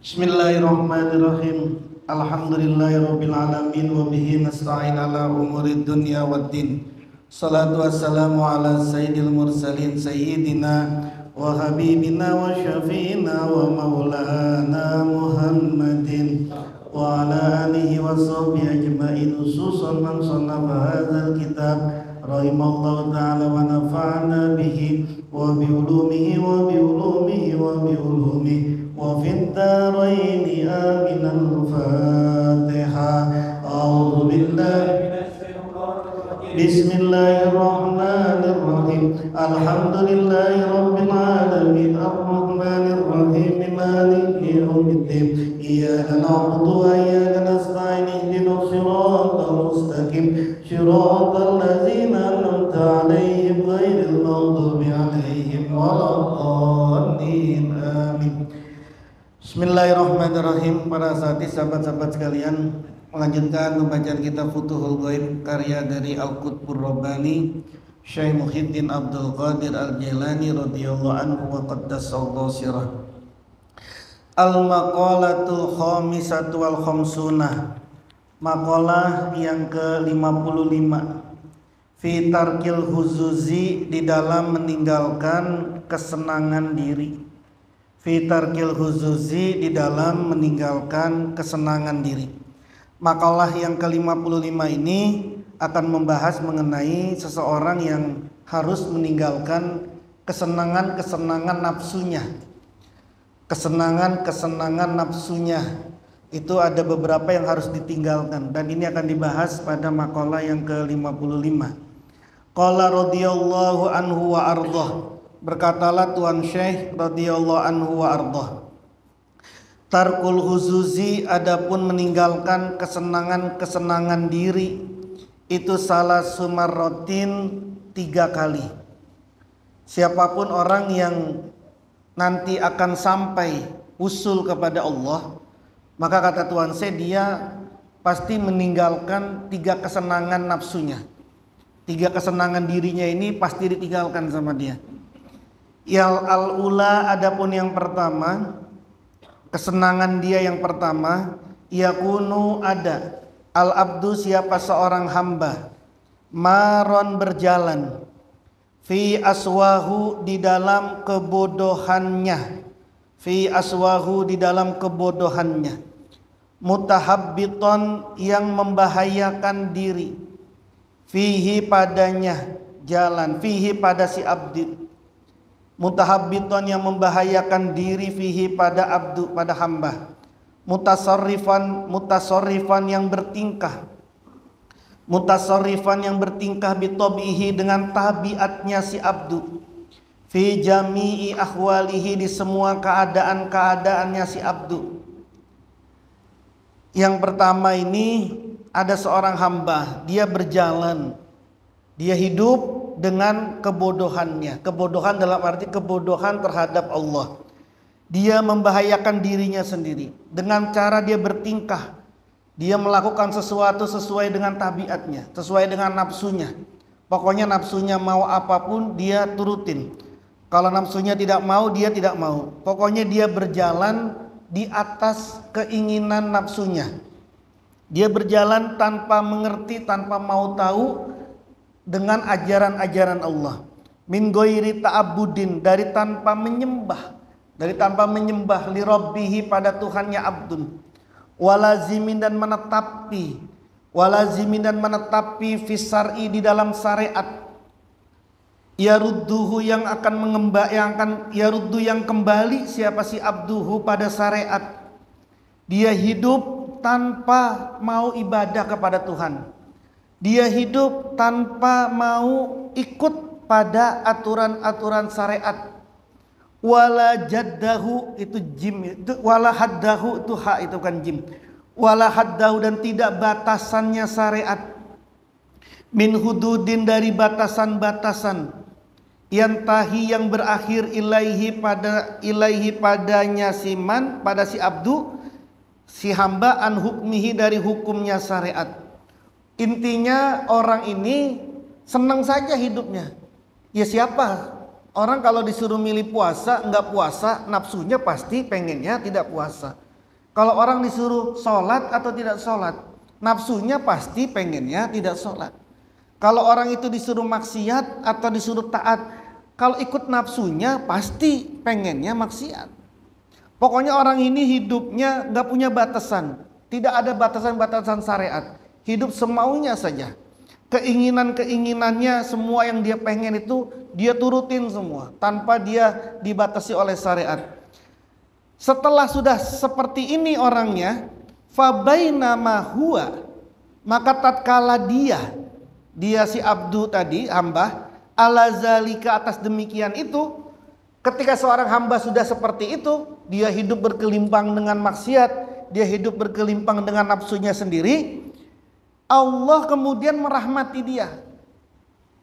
Bismillahirrahmanirrahim. Alhamdulillahirabbil alamin wa bihi nasta'in ala umurid dunya waddin. Salatu wassalamu ala sayyidil mursalin sayyidina wa habibina wa syafi'ina wa maulana Muhammadin wa ala alihi wa sahbihi ajma'in, khususan man sannafa hadzal kitab rahimallahu ta'ala wa nafa'ana bihi wa bi ulumihi wa bi ulumihi wa bi ulumihi wa fid dharaini amin. Al-Fatihah. A'udzu billahi Bismillahirrahmanirrahim. Alhamdulillahi rabbil alamin arrahmanir rahim maliki yaumiddin. Iyyaka na'budu wa iyyaka nasta'in ihdinas siratal mustaqim siratal ladzina an'amta 'alaihim ghairil maghdubi 'alaihim waladdallin. Amin. Bismillahirrahmanirrahim. Para sahabat-sahabat sekalian, melanjutkan pembacaan kitab Futuhul Ghaib karya dari Al-Qutbur Rabbani Syekh Muhyiddin Abdul Qadir Al-Jailani radhiyallahu anhu wa qaddasallahu sirah. Al-maqalatul khamisatu wal khamsunah. Maqalah yang ke-55. Fi tarkil huzuzi, di dalam meninggalkan kesenangan diri. Fi tarkil huzuzi, di dalam meninggalkan kesenangan diri. Makalah yang ke-55 ini akan membahas mengenai seseorang yang harus meninggalkan kesenangan-kesenangan nafsunya. Kesenangan-kesenangan nafsunya itu ada beberapa yang harus ditinggalkan, dan ini akan dibahas pada makalah yang ke-55. Qala radhiyallahu anhu wa ardhah. Berkatalah Tuan Syekh radhiyallahu anhu wa ardhah. Tarkul huzuzi, adapun meninggalkan kesenangan-kesenangan diri, itu salah sumarrotin 3 kali. Siapapun orang yang nanti akan sampai usul kepada Allah, maka kata Tuan saya, dia pasti meninggalkan 3 kesenangan nafsunya. 3 kesenangan dirinya ini pasti ditinggalkan sama dia. Al-ula, adapun yang pertama, kesenangan dia yang pertama, yakunu ada al-abdu, siapa seorang hamba, maron berjalan, fi aswahu, di dalam kebodohannya, fi aswahu, di dalam kebodohannya, mutahabbiton, yang membahayakan diri, fihi, padanya jalan, fihi, pada si abdi, mutahabbiton, yang membahayakan diri, fihi, pada abdu, pada hamba, mutasarrifan yang bertingkah, mutasarrifan yang bertingkah, bitobihi, dengan tabiatnya si abdu, fi jami'i ahwalihi, di semua keadaan-keadaannya si abdu. Yang pertama ini, ada seorang hamba, dia berjalan, dia hidup dengan kebodohannya. Kebodohan dalam arti kebodohan terhadap Allah. Dia membahayakan dirinya sendiri dengan cara dia bertingkah. Dia melakukan sesuatu sesuai dengan tabiatnya, sesuai dengan nafsunya. Pokoknya nafsunya mau apapun dia turutin. Kalau nafsunya tidak mau, dia tidak mau. Pokoknya dia berjalan di atas keinginan nafsunya. Dia berjalan tanpa mengerti, tanpa mau tahu dengan ajaran-ajaran Allah. Min ghairi ta'abbudin, dari tanpa menyembah, li rabbihi, pada Tuhannya abdun. Walazimin, dan menetapi fisar'i, di dalam syariat. Yarudduhu, yang kembali siapa si abduhu pada syariat. Dia hidup tanpa mau ibadah kepada Tuhan. Dia hidup tanpa mau ikut pada aturan-aturan syariat. Wala jaddahu, itu jim, itu wala haddahu, itu ha, itu kan jim. Wala haddahu, dan tidak batasannya syariat. Min hududin, dari batasan-batasan. Yantahi, yang berakhir, ilaihi, padanya siman, pada si abdu, si hamba, an hukmihi, dari hukumnya syariat. Intinya orang ini senang saja hidupnya. Ya siapa Orang kalau disuruh milih puasa, enggak puasa, nafsunya pasti pengennya tidak puasa. Kalau orang disuruh sholat atau tidak sholat, nafsunya pasti pengennya tidak sholat. Kalau orang itu disuruh maksiat atau disuruh taat, kalau ikut nafsunya pasti pengennya maksiat. Pokoknya orang ini hidupnya gak punya batasan, tidak ada batasan-batasan syariat, hidup semaunya saja. Keinginan-keinginannya, semua yang dia pengen itu dia turutin semua tanpa dia dibatasi oleh syariat. Setelah sudah seperti ini orangnya, fabainama huwa, maka tatkala dia si abdu tadi, hamba, ala zalika, atas demikian itu, ketika seorang hamba sudah seperti itu, dia hidup berkelimpang dengan maksiat, dia hidup berkelimpang dengan nafsunya sendiri, Allah kemudian merahmati dia.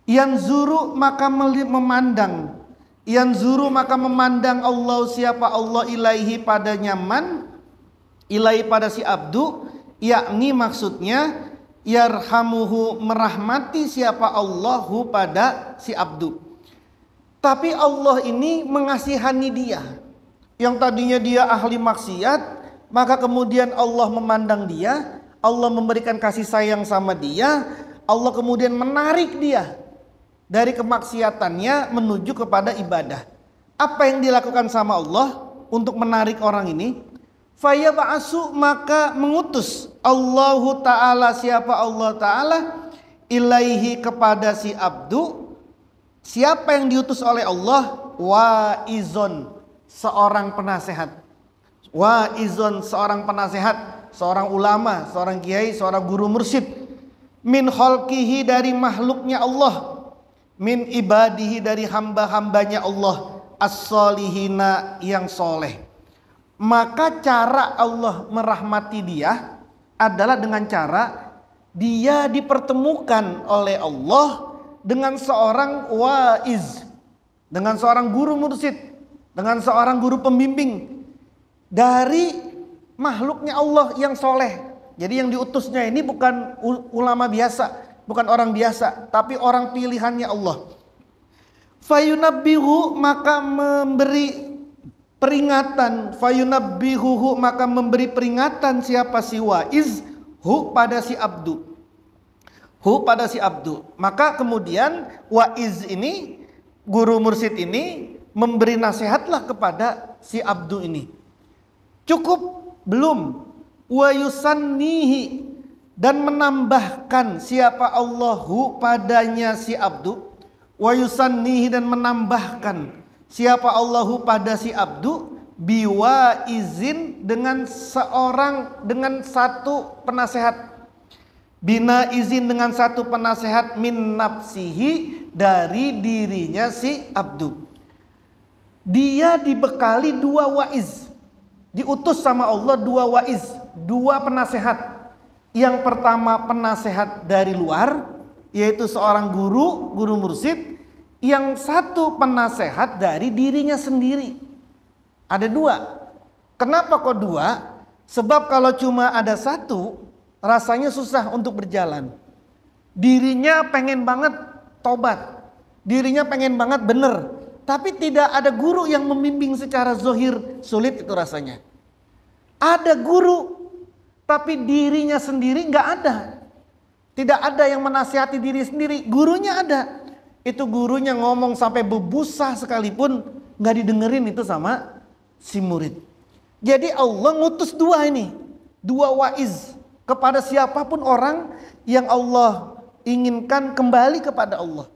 Yanzuru, maka memandang. Yanzuru, maka memandang Allah, siapa Allah, ilaihi pada nyaman, ilaihi pada si abdu, yakni maksudnya yarhamuhu, merahmati siapa Allahu pada si abdu. Tapi Allah ini mengasihani dia. Yang tadinya dia ahli maksiat, maka kemudian Allah memandang dia, Allah memberikan kasih sayang sama dia, Allah kemudian menarik dia dari kemaksiatannya menuju kepada ibadah. Apa yang dilakukan sama Allah untuk menarik orang ini? Faya ba'asu, maka mengutus Allahu Ta'ala, siapa Allah Ta'ala, ilaihi, kepada si abdu. Siapa yang diutus oleh Allah? Wa'izon, seorang penasehat. Wa'izon, seorang penasehat, seorang ulama, seorang kiai, seorang guru mursyid. Min khalqihi, dari makhluknya Allah. Min ibadihi, dari hamba-hambanya Allah. As-solihina, yang soleh. Maka cara Allah merahmati dia adalah dengan cara dia dipertemukan oleh Allah dengan seorang waiz, dengan seorang guru mursyid, dengan seorang guru pembimbing dari makhluknya Allah yang soleh. Jadi yang diutusnya ini bukan ulama biasa, bukan orang biasa, tapi orang pilihannya Allah. Fayunabbihu, maka memberi peringatan, fayunabbihuhu, maka memberi peringatan siapa si waiz, hu, pada si abdu, hu, pada si abdu. Maka kemudian waiz ini, guru mursyid ini, memberi nasihatlah kepada si abdu ini. Cukup belum? Wa yusannihi, dan menambahkan siapa Allahu padanya si abdu. Wa yusannihi, dan menambahkan siapa Allahu pada si abdu, biwa izin, dengan seorang, dengan satu penasehat, bina izin, dengan satu penasehat, min nafsihi, dari dirinya si abdu. Dia dibekali dua waiz, diutus sama Allah dua waiz, dua penasehat. Yang pertama penasehat dari luar, yaitu seorang guru mursyid. Yang satu penasehat dari dirinya sendiri. Ada dua. Kenapa kok dua? Sebab kalau cuma ada satu, rasanya susah untuk berjalan. Dirinya pengen banget tobat, dirinya pengen banget bener, tapi tidak ada guru yang membimbing secara zohir, sulit itu rasanya. Ada guru, tapi dirinya sendiri nggak ada. Tidak ada yang menasihati diri sendiri, gurunya ada. Itu gurunya ngomong sampai bebusa sekalipun nggak didengerin itu sama si murid. Jadi Allah ngutus dua ini, dua waiz kepada siapapun orang yang Allah inginkan kembali kepada Allah.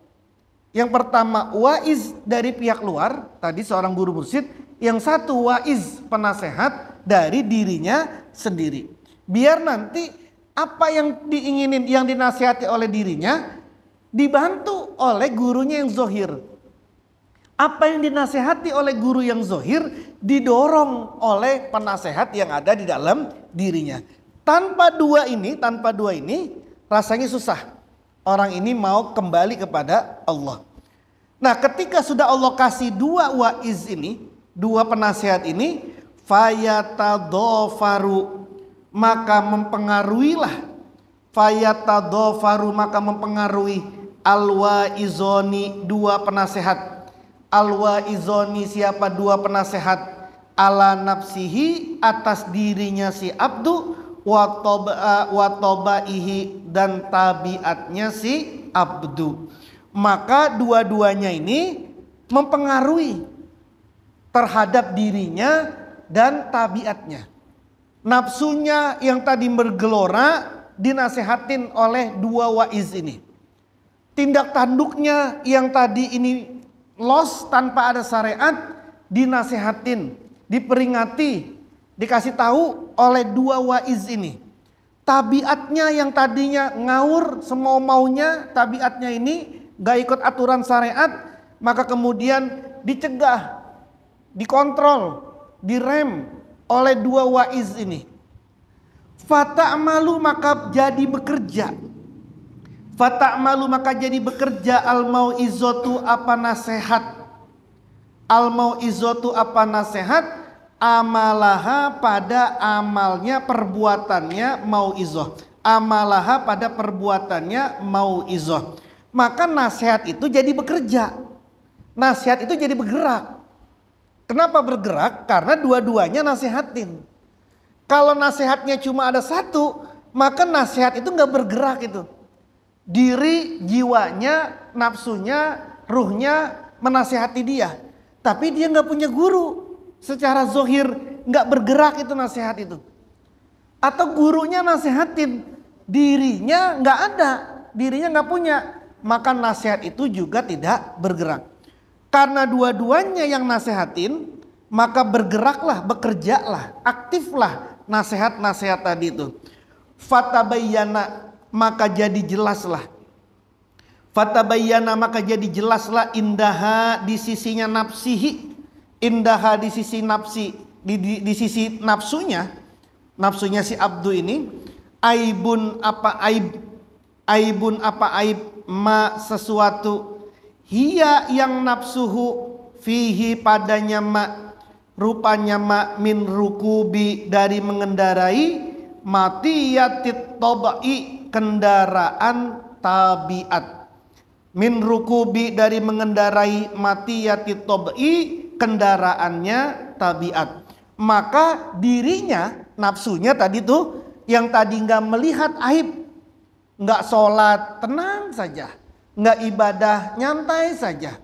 Yang pertama waiz dari pihak luar, tadi seorang guru mursyid. Yang satu waiz penasehat dari dirinya sendiri. Biar nanti apa yang diinginin, yang dinasihati oleh dirinya dibantu oleh gurunya yang zohir. Apa yang dinasehati oleh guru yang zohir didorong oleh penasehat yang ada di dalam dirinya. Tanpa dua ini rasanya susah orang ini mau kembali kepada Allah. Nah, ketika sudah Allah kasih dua waiz ini, dua penasehat ini, fayatadofaru, maka mempengaruhilah, fayatadofaru, maka mempengaruhi al-waizoni, dua penasehat. Al-waizoni, siapa dua penasehat? ala nafsihi, atas dirinya si abdu, wa tabaihi, dan tabiatnya si abdu. Maka dua-duanya ini mempengaruhi terhadap dirinya dan tabiatnya. Nafsunya yang tadi bergelora dinasehatin oleh dua waiz ini. Tindak tanduknya yang tadi ini los tanpa ada syariat dinasehatin, diperingati, dikasih tahu oleh dua waiz ini. Tabiatnya yang tadinya ngawur semau maunya, tabiatnya ini gak ikut aturan syariat, maka kemudian dicegah, dikontrol, direm oleh dua waiz ini. Fata'malu, maka jadi bekerja. Fata'malu, maka jadi bekerja al-mau'izatu, apa nasihat. Al-mau'izatu, apa nasihat, amalaha, pada amalnya, perbuatannya mau'izah. Amalaha, pada perbuatannya mau'izah. Maka nasihat itu jadi bekerja. Nasihat itu jadi bergerak. Kenapa bergerak? Karena dua-duanya nasihatin. Kalau nasihatnya cuma ada satu, maka nasihat itu nggak bergerak itu. Diri, jiwanya, nafsunya, ruhnya menasihati dia. Tapi dia nggak punya guru. Secara zohir nggak bergerak itu nasihat itu. Atau gurunya nasihatin, dirinya nggak ada, dirinya nggak punya. Maka nasihat itu juga tidak bergerak. Karena dua-duanya yang nasihatin, maka bergeraklah, bekerjalah, aktiflah nasihat-nasihat tadi itu. Fatabayyana, maka jadi jelaslah. Fatabayyana, maka jadi jelaslah, indaha, di sisinya nafsihi. Indaha, di sisi nafsi, di sisi nafsunya. Nafsunya si abdu ini. Aibun, apa aib. Aibun, apa aib. Ma, sesuatu. Hiya, yang nafsuhu, fihi, padanya ma, rupanya ma, min rukubi, dari mengendarai, matiyatit tabai, kendaraan tabiat. Min rukubi, dari mengendarai, matiyatit tabai, kendaraannya tabiat. Maka dirinya, nafsunya tadi tuh, yang tadi nggak melihat aib, nggak sholat, tenang saja. Nggak ibadah, nyantai saja.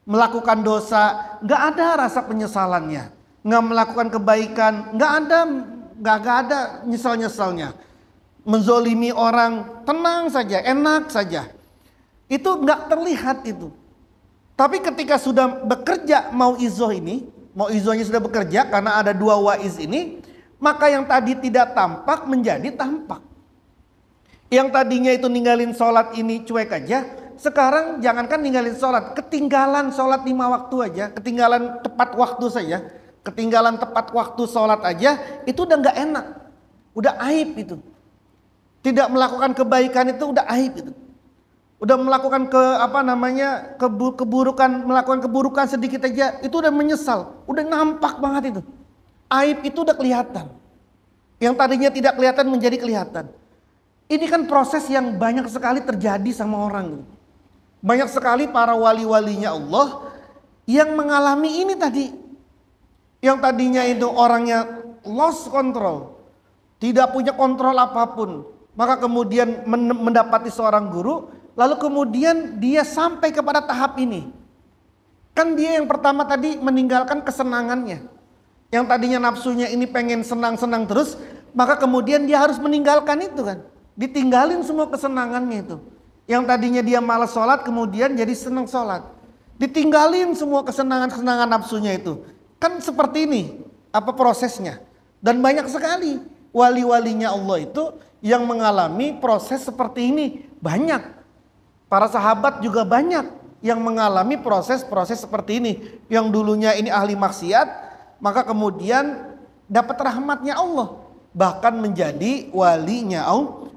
Melakukan dosa, nggak ada rasa penyesalannya. Nggak melakukan kebaikan, nggak ada nyesal-nyesalnya. Menzolimi orang, tenang saja, enak saja. Itu nggak terlihat itu. Tapi ketika sudah bekerja mau'izoh ini, mau'izohnya sudah bekerja karena ada dua waiz ini, maka yang tadi tidak tampak menjadi tampak. Yang tadinya itu ninggalin sholat ini cuek aja, sekarang jangankan ninggalin sholat, ketinggalan sholat 5 waktu aja, ketinggalan tepat waktu saja, ketinggalan tepat waktu sholat aja, itu udah nggak enak, udah aib itu. Tidak melakukan kebaikan itu udah aib itu. Udah melakukan keburukan, melakukan keburukan sedikit aja, itu udah menyesal, udah nampak banget itu. Aib itu udah kelihatan. Yang tadinya tidak kelihatan menjadi kelihatan. Ini kan proses yang banyak sekali terjadi sama orang. Banyak sekali para wali-walinya Allah yang mengalami ini tadi. Yang tadinya itu orangnya lost control, tidak punya kontrol apapun. Maka kemudian mendapati seorang guru, lalu kemudian dia sampai kepada tahap ini. Kan dia yang pertama tadi meninggalkan kesenangannya. Yang tadinya nafsunya ini pengen senang-senang terus, maka kemudian dia harus meninggalkan itu kan. Ditinggalin semua kesenangannya itu. Yang tadinya dia malas sholat, kemudian jadi senang sholat. Ditinggalin semua kesenangan-kesenangan nafsunya itu. Kan seperti ini apa prosesnya. Dan banyak sekali wali-walinya Allah itu yang mengalami proses seperti ini. Banyak. Para sahabat juga banyak yang mengalami proses-proses seperti ini. Yang dulunya ini ahli maksiat, maka kemudian dapat rahmatnya Allah. Bahkan menjadi walinya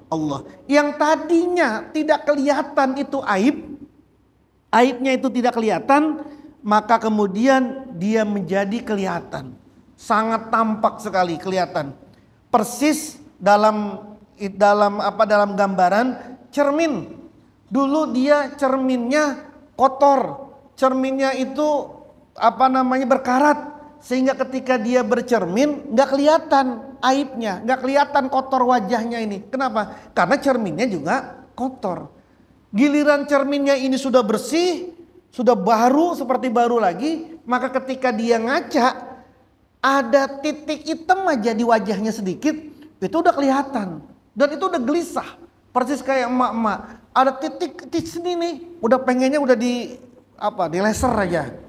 Allah. Yang tadinya tidak kelihatan itu aib, aibnya itu tidak kelihatan, maka kemudian dia menjadi kelihatan. Sangat tampak sekali kelihatan. Persis dalam gambaran cermin. Dulu dia cerminnya kotor, cerminnya itu berkarat, sehingga ketika dia bercermin nggak kelihatan aibnya, nggak kelihatan kotor wajahnya ini. Kenapa? Karena cerminnya juga kotor. Giliran cerminnya ini sudah bersih, sudah baru seperti baru lagi, maka ketika dia ngaca ada titik hitam aja di wajahnya sedikit, itu udah kelihatan dan itu udah gelisah. Persis kayak emak-emak, ada titik di sini nih, udah pengennya udah di laser aja.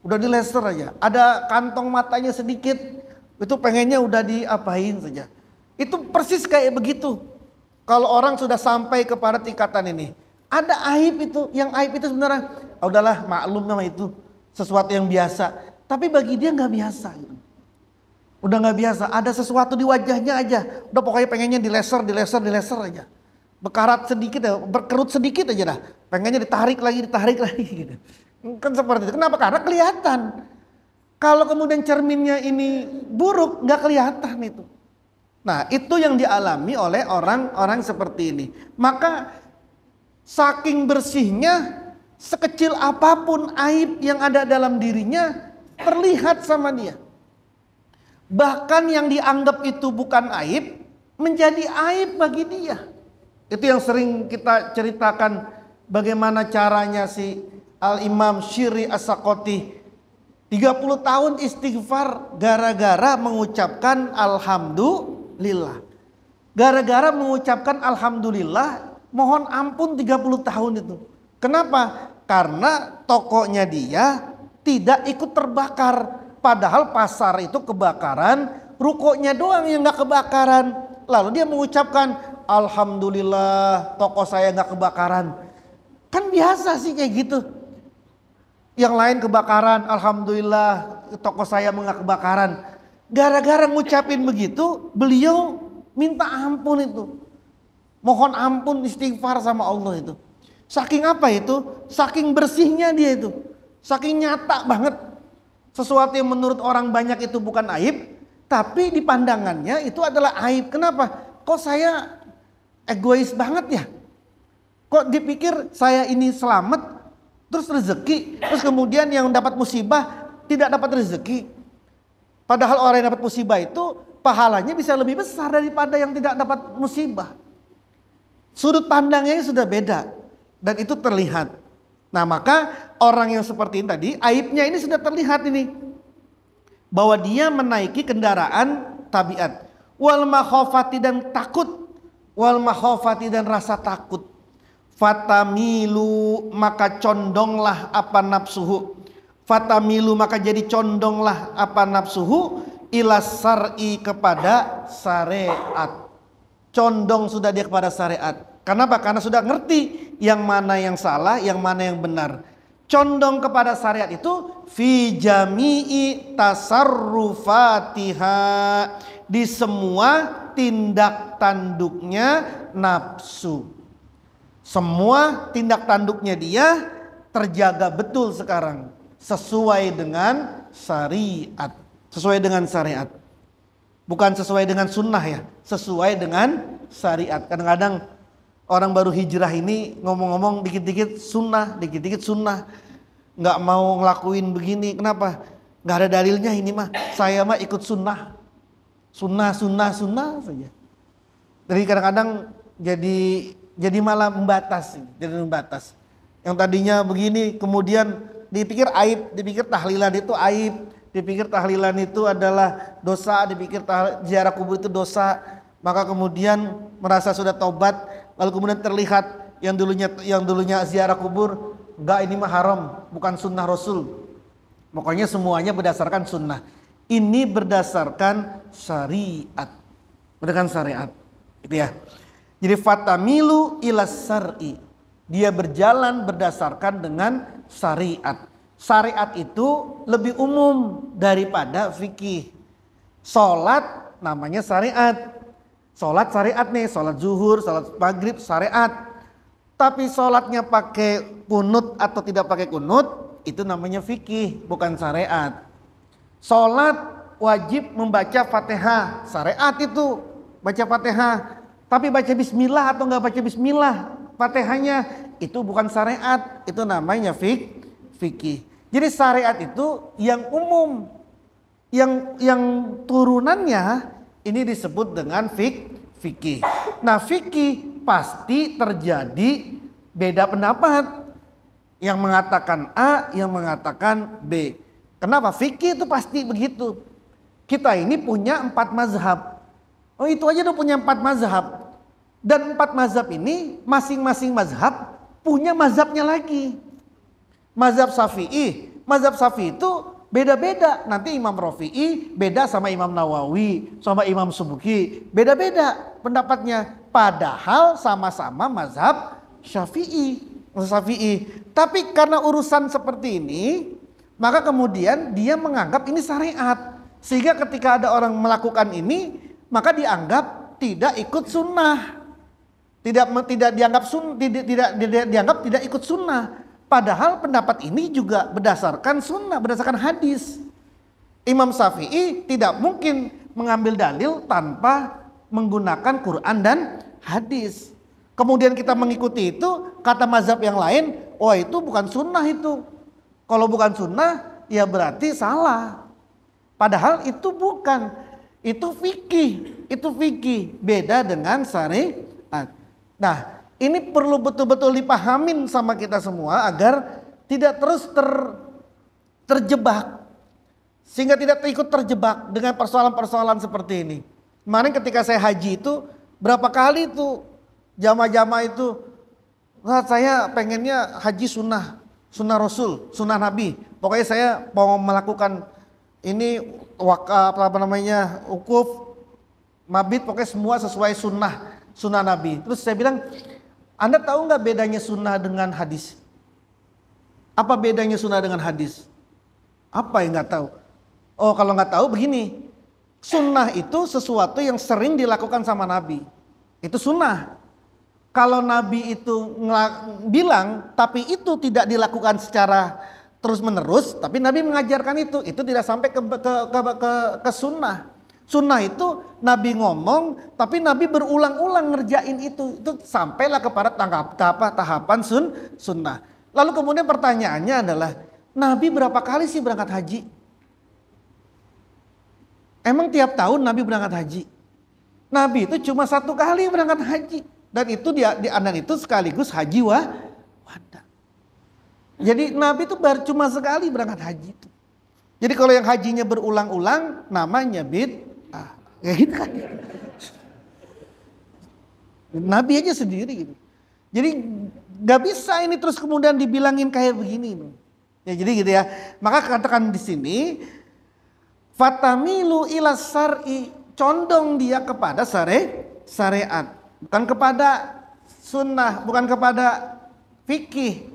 Udah di laser aja. Ada kantong matanya sedikit, itu pengennya udah diapain saja. Itu persis kayak begitu. Kalau orang sudah sampai kepada tingkatan ini, ada aib itu. Yang aib itu sebenarnya, udahlah maklum nama itu sesuatu yang biasa. Tapi bagi dia nggak biasa. Gitu. Udah nggak biasa. Ada sesuatu di wajahnya aja. Udah pokoknya pengennya di laser aja. Bekarat sedikit ya, berkerut sedikit aja dah. Pengennya ditarik lagi gitu. Kan seperti itu. Kenapa? Karena kelihatan. Kalau kemudian cerminnya ini buruk, nggak kelihatan itu. Nah, itu yang dialami oleh orang-orang seperti ini. Maka saking bersihnya, sekecil apapun aib yang ada dalam dirinya terlihat sama dia. Bahkan yang dianggap itu bukan aib menjadi aib bagi dia. Itu yang sering kita ceritakan bagaimana caranya si Al-Imam Syiri As-Sakoti 30 tahun istighfar gara-gara mengucapkan alhamdulillah. Gara-gara mengucapkan alhamdulillah mohon ampun 30 tahun itu. Kenapa? Karena tokonya dia tidak ikut terbakar. Padahal pasar itu kebakaran, rukonya doang yang gak kebakaran. Lalu dia mengucapkan alhamdulillah toko saya gak kebakaran. Kan biasa sih kayak gitu. Yang lain kebakaran, alhamdulillah toko saya nggak kebakaran. Gara-gara ngucapin begitu, beliau minta ampun itu. Mohon ampun istighfar sama Allah itu. Saking apa itu? Saking bersihnya dia itu. Saking nyata banget. Sesuatu yang menurut orang banyak itu bukan aib, tapi di pandangannya itu adalah aib. Kenapa? Kok saya egois banget ya? Kok dipikir saya ini selamat terus rezeki, terus kemudian yang dapat musibah tidak dapat rezeki. Padahal orang yang dapat musibah itu pahalanya bisa lebih besar daripada yang tidak dapat musibah. Sudut pandangnya sudah beda dan itu terlihat. Nah, maka orang yang seperti ini tadi aibnya ini sudah terlihat ini, bahwa dia menaiki kendaraan tabiat. Wal makhofati dan takut, wal makhofati dan rasa takut. Fatamilu maka condonglah apa nafsuhu. Fatamilu maka jadi condonglah apa nafsuhu ila syar'i kepada syariat. Condong sudah dia kepada syariat. Kenapa? Karena sudah ngerti yang mana yang salah, yang mana yang benar. Condong kepada syariat itu fi jami'i tasarrufatiha, di semua tindak tanduknya nafsu. Semua tindak tanduknya dia terjaga betul sekarang sesuai dengan syariat. Sesuai dengan syariat. Bukan sesuai dengan sunnah ya, sesuai dengan syariat. Kadang-kadang orang baru hijrah ini ngomong-ngomong dikit-dikit sunnah, dikit-dikit sunnah. Nggak mau ngelakuin begini, kenapa? Nggak ada dalilnya ini mah, saya mah ikut sunnah. Sunnah saja. Jadi kadang-kadang jadi malah membatas. Yang tadinya begini kemudian dipikir aib, dipikir tahlilan itu aib, dipikir tahlilan itu adalah dosa, dipikir ziarah kubur itu dosa, maka kemudian merasa sudah taubat, lalu kemudian terlihat yang dulunya ziarah kubur, enggak, ini mah haram, bukan sunnah Rasul. Pokoknya semuanya berdasarkan sunnah. Ini berdasarkan syariat. Berdasarkan syariat. Gitu ya. Jadi fatamilu ila syar'i. Dia berjalan berdasarkan dengan syariat. Syariat itu lebih umum daripada fikih. Salat namanya syariat. Salat syariat nih, salat zuhur, salat maghrib syariat. Tapi salatnya pakai kunut atau tidak pakai kunut, itu namanya fikih, bukan syariat. Salat wajib membaca Fatihah, syariat itu baca Fatihah. Tapi baca bismillah atau enggak baca bismillah, Fatihahnya itu bukan syariat, itu namanya fikih. Jadi syariat itu yang umum. Yang turunannya ini disebut dengan fikih. Nah, fikih pasti terjadi beda pendapat. Yang mengatakan A, yang mengatakan B. Kenapa? Fikih itu pasti begitu. Kita ini punya 4 mazhab. Oh, itu aja udah punya 4 mazhab. Dan 4 mazhab ini masing-masing mazhab punya mazhabnya lagi. Mazhab Syafi'i. Mazhab Syafi'i itu beda-beda. Nanti Imam Rafi'i beda sama Imam Nawawi, sama Imam Subuki. Beda-beda pendapatnya. Padahal sama-sama mazhab Syafi'i. Tapi karena urusan seperti ini, maka kemudian dia menganggap ini syariat. Sehingga ketika ada orang melakukan ini, maka dianggap tidak ikut sunnah. Tidak dianggap tidak ikut sunnah. Padahal pendapat ini juga berdasarkan sunnah, berdasarkan hadis. Imam Syafi'i tidak mungkin mengambil dalil tanpa menggunakan Quran dan hadis. Kemudian kita mengikuti itu, kata mazhab yang lain, oh itu bukan sunnah itu. Kalau bukan sunnah, ya berarti salah. Padahal itu bukan, itu fikih, beda dengan syariat. Nah, ini perlu betul-betul dipahamin sama kita semua agar tidak terus terjebak. Sehingga tidak ikut terjebak dengan persoalan-persoalan seperti ini. Kemarin ketika saya haji itu, berapa kali itu jamaah-jamaah itu, nah, saya pengennya haji sunnah Rasul, sunnah Nabi. Pokoknya saya mau melakukan ini ukuf, mabit, pokoknya semua sesuai sunnah Nabi. Terus saya bilang, Anda tahu nggak bedanya sunnah dengan hadis? Apa bedanya sunnah dengan hadis? Apa yang nggak tahu? Oh, kalau nggak tahu begini, sunnah itu sesuatu yang sering dilakukan sama Nabi. Itu sunnah. Kalau Nabi itu bilang, tapi itu tidak dilakukan secara terus menerus, tapi Nabi mengajarkan itu tidak sampai ke sunnah. Sunnah itu Nabi ngomong, tapi Nabi berulang-ulang ngerjain itu sampailah kepada tahapan sunnah. Lalu kemudian pertanyaannya adalah, Nabi berapa kali sih berangkat haji? Emang tiap tahun Nabi berangkat haji? Nabi itu cuma 1 kali berangkat haji. Dan itu itu sekaligus haji wada. Jadi Nabi itu baru cuma sekali berangkat haji itu. Jadi kalau yang hajinya berulang-ulang namanya bid'ah. Kayak gitu kan. Nabi aja sendiri gitu. Jadi gak bisa ini terus kemudian dibilangin kayak begini. Ya jadi gitu ya. Maka katakan di sini, fatamilu ila syar'i, condong dia kepada syariat. Bukan kepada sunnah, bukan kepada fikih.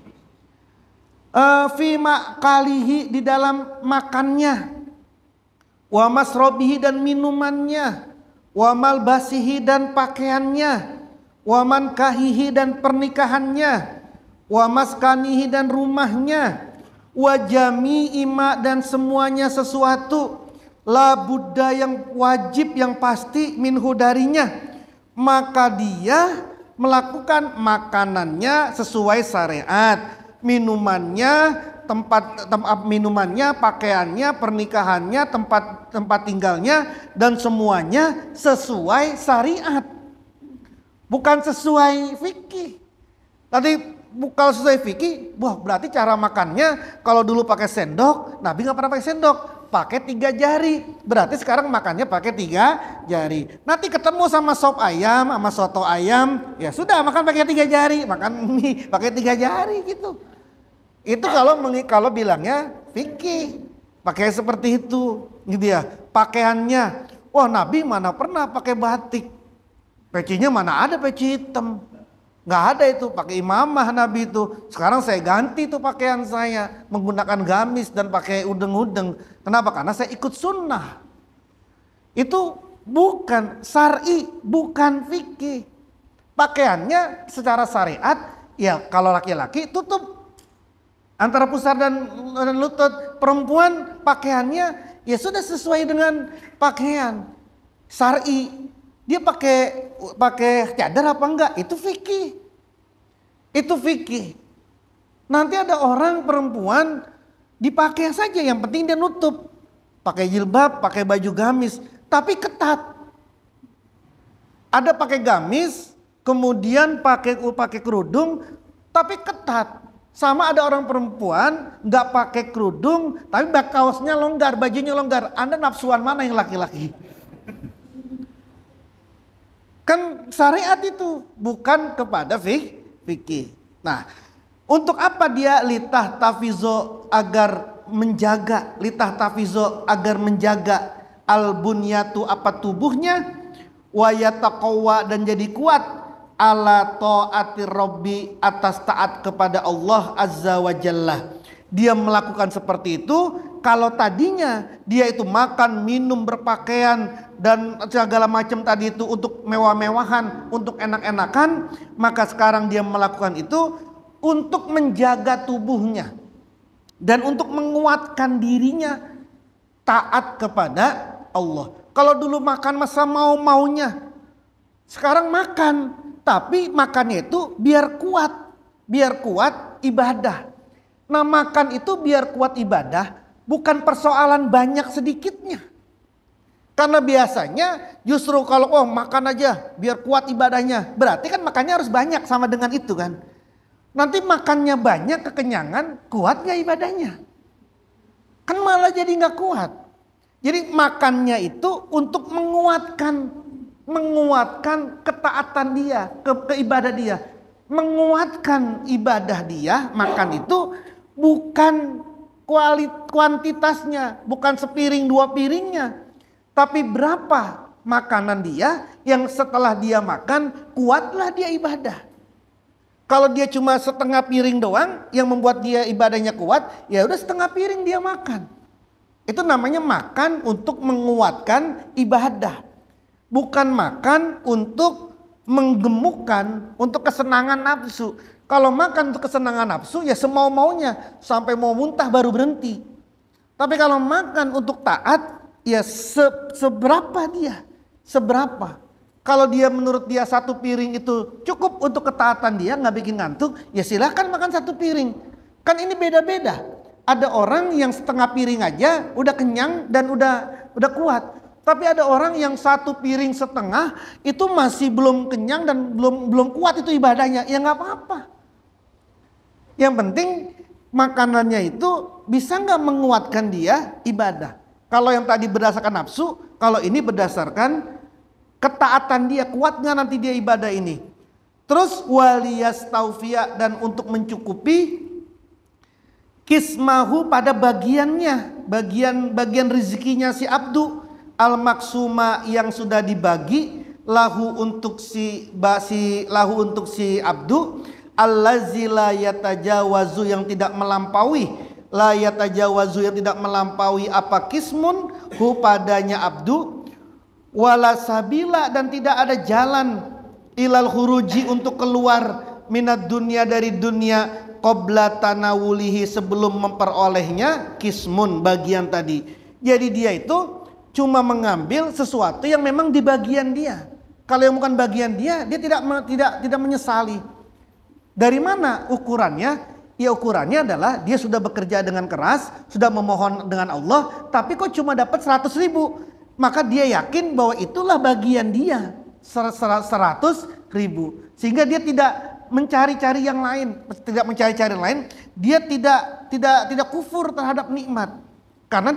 Fi ma'kalihi, di dalam makannya, wa masrobihi dan minumannya, wa malbasihi dan pakaiannya, wa mankahihi dan pernikahannya, wa maskanihi dan rumahnya, wa jami'i ma dan semuanya sesuatu, la budda yang wajib yang pasti minhu darinya, maka dia melakukan makanannya sesuai syariat, minumannya, tempat minumannya, pakaiannya, pernikahannya, tempat tinggalnya, dan semuanya sesuai syariat, bukan sesuai fikih. Tadi kalau sesuai fikih, wah berarti cara makannya kalau dulu pakai sendok, Nabi nggak pernah pakai sendok, pakai 3 jari. Berarti sekarang makannya pakai 3 jari. Nanti ketemu sama sop ayam, sama soto ayam, ya sudah makan pakai 3 jari, makan mie pakai 3 jari gitu. Itu kalau bilangnya fikih, pakai seperti itu, gitu ya. Pakaiannya, wah Nabi mana pernah pakai batik, pecinya mana ada peci hitam. Nggak ada itu, pakai imamah Nabi itu. Sekarang saya ganti tuh pakaian saya, menggunakan gamis dan pakai udeng-udeng. Kenapa? Karena saya ikut sunnah. Itu bukan syar'i, bukan fikih. Pakaiannya secara syariat, ya kalau laki-laki tutup antara pusar dan lutut. Perempuan pakaiannya ya sudah sesuai dengan pakaian syar'i. Dia pakai cadar apa enggak? Itu fikih. Itu fikih. Nanti ada orang perempuan dipakai saja, yang penting dia nutup. pakai jilbab, pakai baju gamis, tapi ketat. Ada pakai gamis, kemudian pakai kerudung, tapi ketat. Sama ada orang perempuan nggak pakai kerudung, tapi kaosnya longgar, bajunya longgar. Anda nafsuan mana yang laki-laki? Kan syariat itu, bukan kepada fikih. Nah, untuk apa dia litah tafizo agar menjaga, al-bunyatu apa tubuhnya, wa yataqawwa dan jadi kuat, ala ta'ati rabbi atas taat kepada Allah azza wa jalla. Dia melakukan seperti itu kalau tadinya dia itu makan, minum, berpakaian dan segala macam tadi itu untuk mewah-mewahan, untuk enak-enakan, maka sekarang dia melakukan itu untuk menjaga tubuhnya dan untuk menguatkan dirinya taat kepada Allah. Kalau dulu makan masa mau-maunya, sekarang makan, tapi makannya itu biar kuat ibadah. Nah, makan itu biar kuat ibadah, bukan persoalan banyak sedikitnya. Karena biasanya justru kalau makan aja biar kuat ibadahnya, berarti kan makannya harus banyak, sama dengan itu kan. Nanti makannya banyak, kekenyangan, kuat gak ibadahnya? Kan malah jadi gak kuat. Jadi makannya itu untuk menguatkan ketaatan dia, ke ibadah dia. Menguatkan ibadah dia, makan itu bukan kuantitasnya, bukan sepiring dua piringnya. Tapi berapa makanan dia yang setelah dia makan, kuatlah dia ibadah. Kalau dia cuma setengah piring doang yang membuat dia ibadahnya kuat, ya udah setengah piring dia makan. Itu namanya makan untuk menguatkan ibadah. Bukan makan untuk menggemukkan, untuk kesenangan nafsu. Kalau makan untuk kesenangan nafsu ya semau-maunya, sampai mau muntah baru berhenti. Tapi kalau makan untuk taat, ya seberapa dia, seberapa. Kalau dia menurut dia satu piring itu cukup untuk ketaatan dia, nggak bikin ngantuk, ya silahkan makan satu piring. Kan ini beda-beda. Ada orang yang setengah piring aja udah kenyang dan udah kuat. Tapi ada orang yang satu piring setengah itu masih belum kenyang dan belum kuat itu ibadahnya. Ya nggak apa-apa. Yang penting makanannya itu bisa nggak menguatkan dia ibadah. Kalau yang tadi berdasarkan nafsu, kalau ini berdasarkan ketaatan dia, kuatnya nanti dia ibadah ini. Terus waliyas taufia dan untuk mencukupi kismahu pada bagiannya, bagian rezekinya si abdu, al maksuma yang sudah dibagi lahu untuk si abdu, allazi la yatajawazu yang tidak melampaui, la yatajawazu yang tidak melampaui apa kismun hu padanya abdu, wala sabila dan tidak ada jalan ilal huruji untuk keluar minat dunia dari dunia qabla tanawulihi sebelum memperolehnya kismun bagian tadi. Jadi dia itu cuma mengambil sesuatu yang memang di bagian dia. Kalau yang bukan bagian dia, dia tidak menyesali. Dari mana ukurannya? Ya ukurannya adalah dia sudah bekerja dengan keras, sudah memohon dengan Allah, tapi kok cuma dapat 100.000. Maka dia yakin bahwa itulah bagian dia, 100.000. Sehingga dia tidak mencari-cari yang lain, dia tidak kufur terhadap nikmat. Karena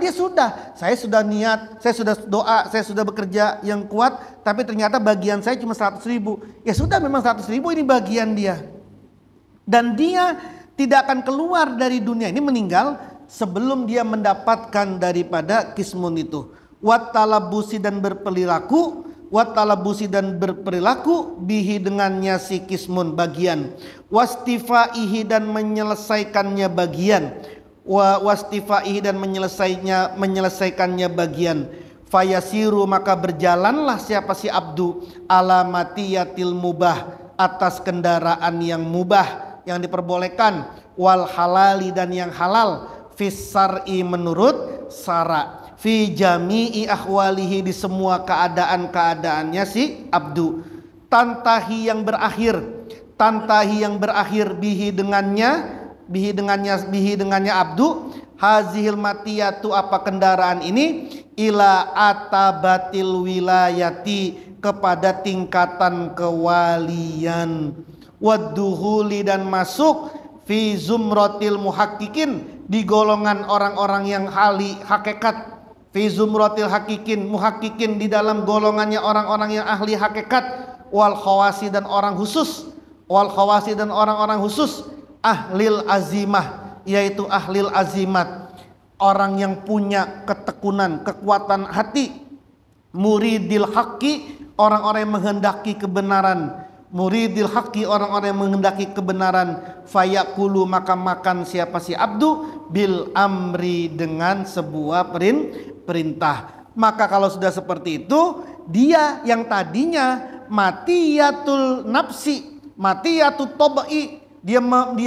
saya sudah niat, saya sudah doa, saya sudah bekerja yang kuat, tapi ternyata bagian saya cuma 100.000. Ya sudah, memang 100.000 ini bagian dia. Dan dia tidak akan keluar dari dunia ini meninggal sebelum dia mendapatkan daripada kismun itu. Wattalabusi dan berperilaku, bihi dengannya si kismun bagian, wastifaihi dan menyelesaikannya bagian, wastifaihi dan menyelesaikannya bagian, fayasiru maka berjalanlah siapa si abdu alamatiyatil mubah atas kendaraan yang mubah yang diperbolehkan, wal halali dan yang halal, fis syar'i menurut syara, fi jami'i ahwalihi di semua keadaan-keadaannya si abdu, tantahi yang berakhir bihi dengannya abdu, hazihil matiyatu apa kendaraan ini, ila atabatil wilayati kepada tingkatan kewalian, wadduhuli dan masuk fi zumratil muhaqqiqin di golongan orang-orang yang ahli hakikat, fi zumratil haqiqin muhaqqiqin di dalam golongannya orang-orang yang ahli hakikat, wal khawasi dan orang khusus, wal khawasi dan orang-orang khusus, ahlil azimah yaitu ahlil azimat, orang yang punya ketekunan, kekuatan hati, muridil haqqi orang-orang yang menghendaki kebenaran, muridil haqqi orang-orang yang menghendaki kebenaran, fayaqulu maka makan siapa si abdu bil amri dengan sebuah perintah. Maka kalau sudah seperti itu, dia yang tadinya matiyatul nafsi, matiyatul tobai, dia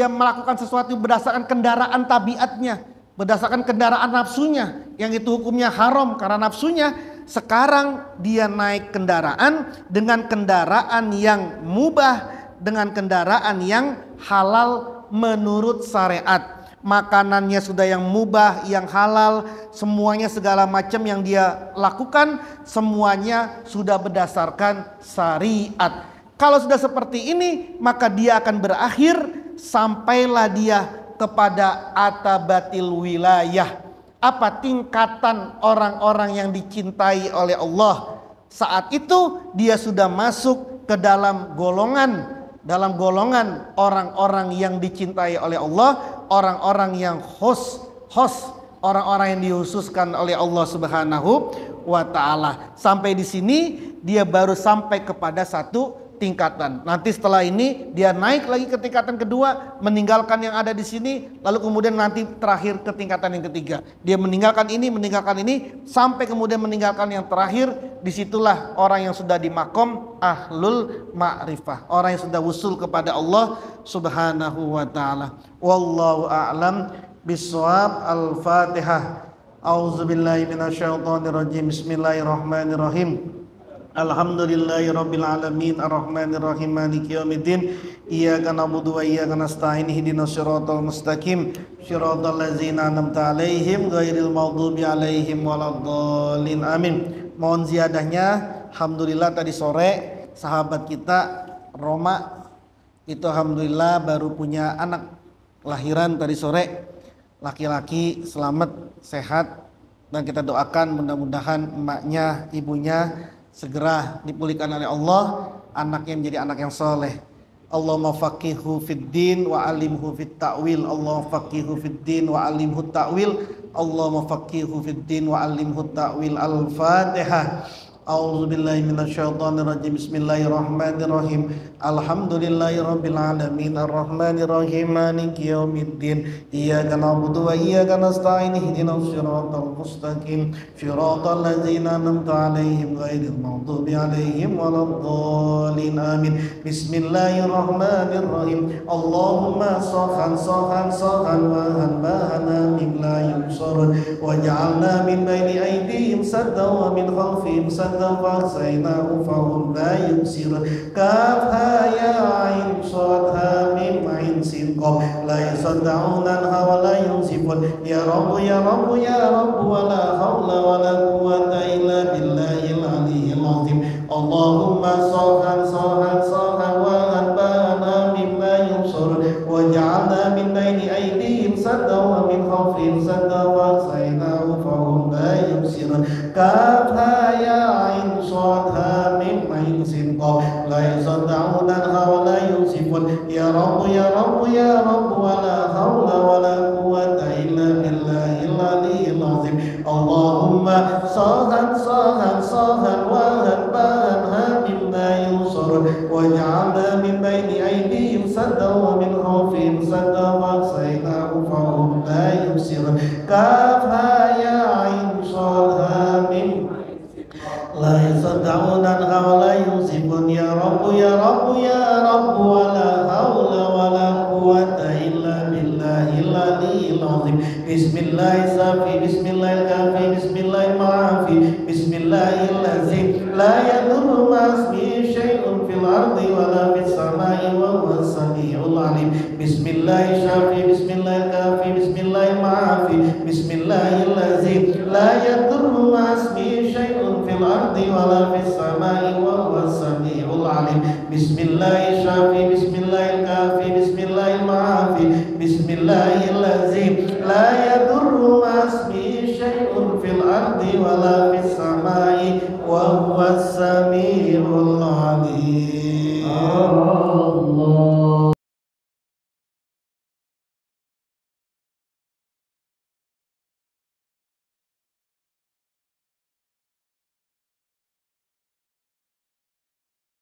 melakukan sesuatu berdasarkan kendaraan tabiatnya, berdasarkan kendaraan nafsunya, yang itu hukumnya haram karena nafsunya. Sekarang dia naik kendaraan dengan kendaraan yang mubah, dengan kendaraan yang halal menurut syariat. Makanannya sudah yang mubah, yang halal, semuanya segala macam yang dia lakukan semuanya sudah berdasarkan syariat. Kalau sudah seperti ini, maka dia akan berakhir sampailah dia kepada atabatil wilayah. Apa tingkatan orang-orang yang dicintai oleh Allah? Saat itu dia sudah masuk ke dalam golongan orang-orang yang dicintai oleh Allah, orang-orang yang orang-orang yang dihususkan oleh Allah Subhanahu wa taala. Sampai di sini dia baru sampai kepada satu tingkatan. Nanti setelah ini dia naik lagi ke tingkatan kedua, meninggalkan yang ada di sini, lalu kemudian nanti terakhir ke tingkatan yang ketiga. Dia meninggalkan ini sampai kemudian meninggalkan yang terakhir. Disitulah orang yang sudah di makom ahlul ma'rifah, orang yang sudah wusul kepada Allah Subhanahu wa taala. Wallahu a'lam bishawab. Al-Fatihah. A'udzubillahi minasyaitonirrajim. Bismillahirrahmanirrahim. Alhamdulillahirabbil alamin arrahmanir rahim maliki yaumiddin iyyaka na'budu wa iyyaka nasta'in ihdinas siratal mustaqim siratal ladzina an'amta 'alaihim ghairil maghdubi 'alaihim waladdallin amin. Mohon ziyadahnya, alhamdulillah tadi sore sahabat kita Roma itu alhamdulillah baru punya anak lahiran tadi sore, laki-laki, selamat sehat, dan kita doakan mudah-mudahan emaknya, ibunya segera dipulihkan oleh Allah, anaknya menjadi anak yang soleh. Allahumma faqihu fid din wa alimhu fit ta'wil. Allahumma faqihu fid din wa alimhu ta'wil. Allahumma faqihu fid din wa alimhu ta'wil. Al-Fatihah. A'udzubillahi minasyaitonirrajim. Bismillahirrahmanirrahim. Alhamdulillahirabbil alamin arrahmanirrahim maliki yaumiddin iyyaka na'budu wa iyyaka nasta'in ihdinas siratal mustaqim siratal ladzina an'amta 'alaihim ghairil maghdubi 'alaihim waladdallin amin. Bismillahirrahmanirrahim. Allahumma sahhan sahhan sahhan wa hanbahana min la yubsarun waj'alna min baini aydihim saddan wa min khalfihim فَأَغْشَيْنَاهُمْ فَهُمْ لَا يُبْصِرُونَ كَافْهَا يَا عَيْنُ صَادْ هَا مِيم عَيْنٍ سِين قَافٌ لَا يَصَدَّعُونَ عَنْهَا وَلَا يُنزِفُونَ يَا رَبُّ يَا رَبُّ يَا رَبُّ وَلَا حَوْلَ وَلَا قُوَّةَ إِلَّا بِاللَّهِ الْعَلِيِّ الْعَظِيمِ. اللهم صاحًا صاحًا صاحًا وأنبأنا مما يبصرون وجعلنا من بين أيديهم سدا ومن خلفهم سدا فأغشيناهم فهم لا يبصرون كافها يا عين صاد ها ميم عين سين قاف لا يصدعون عنها ولا ينزفون يا رب يا رب يا رب ولا حول ولا قوة إلا بالله العلي العظيم. اللهم صاحًا صاحًا صاحًا وأنبأنا مما يبصرون وجعلنا من بين أيديهم سدا ومن خلفهم سدا فأغشيناهم فهم لا يبصرون كافها يا عين صاد ها ميم لا يصدعون عنها ولا ينزفون يا رب يا رب يا رب ولا حول ولا قوة إلا بالله العلي العظيم. بسم الله الشافي بسم الله الكافي بسم الله المعافي بسم الله الذي لا يضر مع اسمه شيء في fil ardi wala fis samai wa huwas samiul alim. Bismillahir syafi, bismillahil kafi, bismillahil maafi, bismillahilladzi la yadurru ma'asmihi syai'un fil ardi wala fis samai wa huwas samiul alim. Bismillahir syafi, bismillahil kafi, bismillahil maafi, bismillahilladzi la yadurru ma'asmihi syai'un fil ardi wala fis samai wa huwas